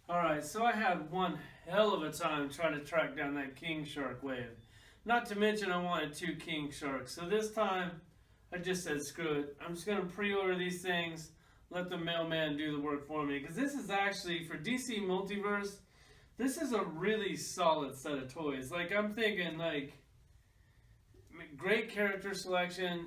Alright, so I had one hell of a time trying to track down that king shark wave. Not to mention I wanted two king sharks. So this time I just said screw it. I'm just going to pre-order these things, let the mailman do the work for me. Because this is actually, for DC Multiverse, this is a really solid set of toys. Like, I'm thinking, like, great character selection,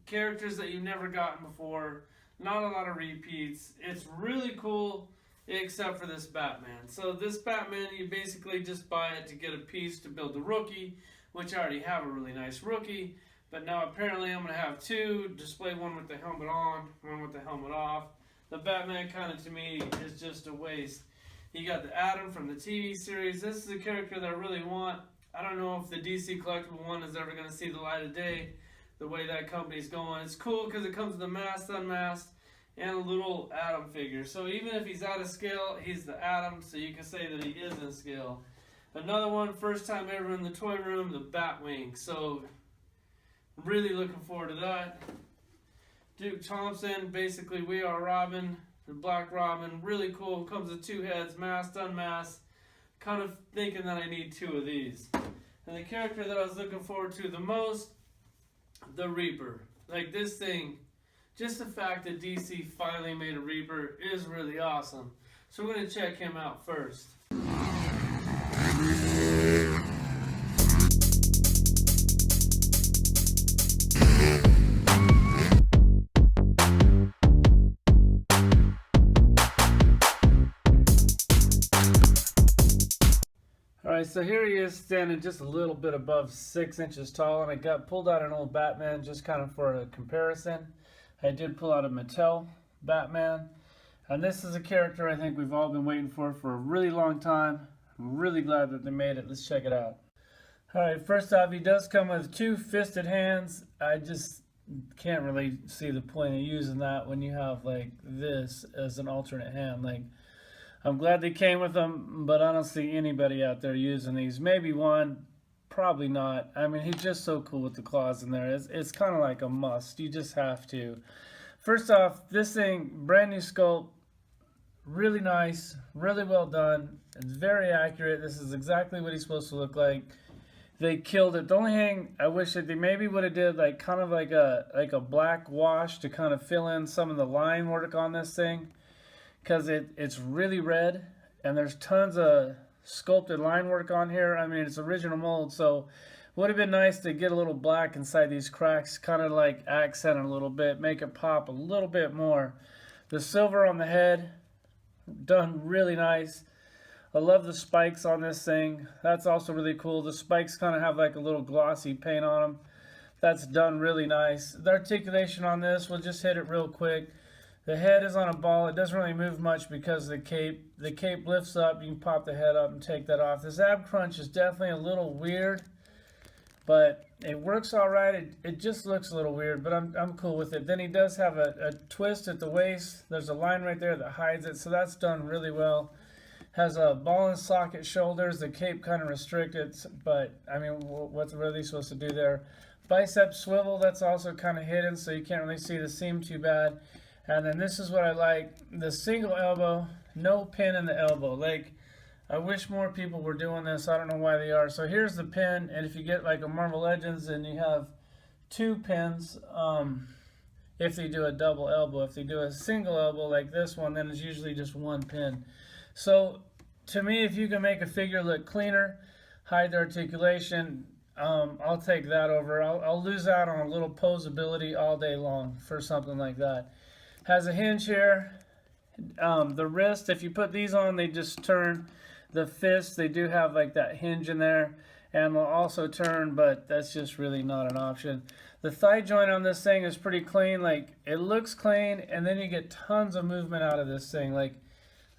characters that you've never gotten before, not a lot of repeats. It's really cool, except for this Batman. So this Batman, you basically just buy it to get a piece to build the rookie, which I already have a really nice rookie. But now apparently I'm going to have two, display one with the helmet on, one with the helmet off. The Batman kind of, to me, is just a waste. You got the Atom from the TV series. This is a character that I really want. I don't know if the DC collectible one is ever going to see the light of day, the way that company's going. It's cool because it comes with a masked, unmasked, and a little Atom figure. So even if he's out of scale, he's the Atom, so you can say that he is in scale. Another one, first time ever in the toy room, the Batwing. So really looking forward to that. Duke Thompson, basically We Are Robin, the Black Robin, really cool. Comes with two heads, masked, unmasked. Kind of thinking that I need two of these. And the character that I was looking forward to the most, the Reaper. Like this thing, just the fact that DC finally made a Reaper is really awesome. So we're going to check him out first. Alright, so here he is standing just a little bit above 6 inches tall, and I got pulled out an old Batman just kind of for a comparison. I did pull out a Mattel Batman, and this is a character I think we've all been waiting for a really long time. I'm really glad that they made it. Let's check it out. Alright, first off, he does come with two fisted hands. I just can't really see the point of using that when you have like this as an alternate hand. Like, I'm glad they came with them, but I don't see anybody out there using these. Maybe one, probably not. I mean, he's just so cool with the claws in there. It's kind of like a must. You just have to. First off, this thing, brand new sculpt, really nice, really well done. It's very accurate. This is exactly what he's supposed to look like. They killed it. The only thing I wish that they maybe would have did like kind of like a black wash to kind of fill in some of the line work on this thing, because it's really red and there's tons of sculpted line work on here. I mean, it's original mold, so would have been nice to get a little black inside these cracks, kind of like accent it a little bit, make it pop a little bit more. The silver on the head, done really nice. I love the spikes on this thing. That's also really cool. The spikes kind of have like a little glossy paint on them. That's done really nice. The articulation on this, we'll just hit it real quick. The head is on a ball. It doesn't really move much because the cape lifts up. You can pop the head up and take that off. This ab crunch is definitely a little weird, but it works all right. It just looks a little weird, but I'm cool with it. Then he does have a twist at the waist. There's a line right there that hides it, so that's done really well. Has a ball and socket shoulders. The cape kind of restricted, but I mean, what's really supposed to do there? Bicep swivel, that's also kind of hidden, so you can't really see the seam too bad. And then this is what I like, the single elbow, no pin in the elbow. Like, I wish more people were doing this. I don't know why they are. So here's the pin, and if you get like a Marvel Legends and you have two pins, if they do a double elbow. If they do a single elbow like this one, then it's usually just one pin. So to me, if you can make a figure look cleaner, hide the articulation, I'll take that over. I'll lose out on a little posability all day long for something like that. Has a hinge here. The wrist, if you put these on, they just turn. The fist, they do have like that hinge in there, and they'll also turn, but that's just really not an option. The thigh joint on this thing is pretty clean. Like, it looks clean, and then you get tons of movement out of this thing. Like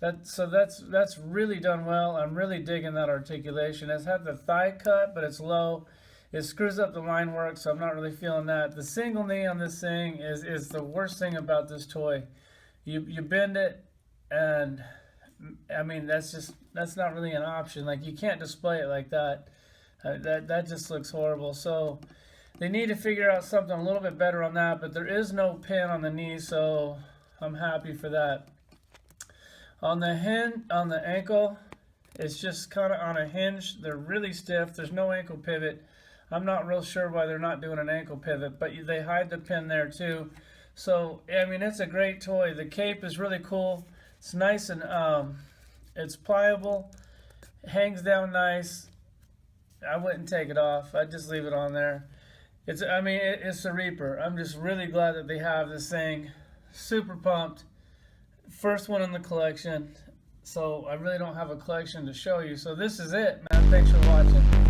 that, so that's really done well. I'm really digging that articulation. It's had the thigh cut, but it's low. It screws up the line work, so I'm not really feeling that. The single knee on this thing is the worst thing about this toy. You bend it, and I mean, that's not really an option. Like, you can't display it like that. That just looks horrible. So they need to figure out something a little bit better on that, but there is no pin on the knee, so I'm happy for that. On the ankle, it's just kind of on a hinge. They're really stiff. There's no ankle pivot. I'm not real sure why they're not doing an ankle pivot, but they hide the pin there too. So, I mean, it's a great toy. The cape is really cool. It's nice and it's pliable. It hangs down nice. I wouldn't take it off. I'd just leave it on there. It's a Reaper. I'm just really glad that they have this thing. Super pumped. First one in the collection. So I really don't have a collection to show you. So this is it, man. Thanks for watching.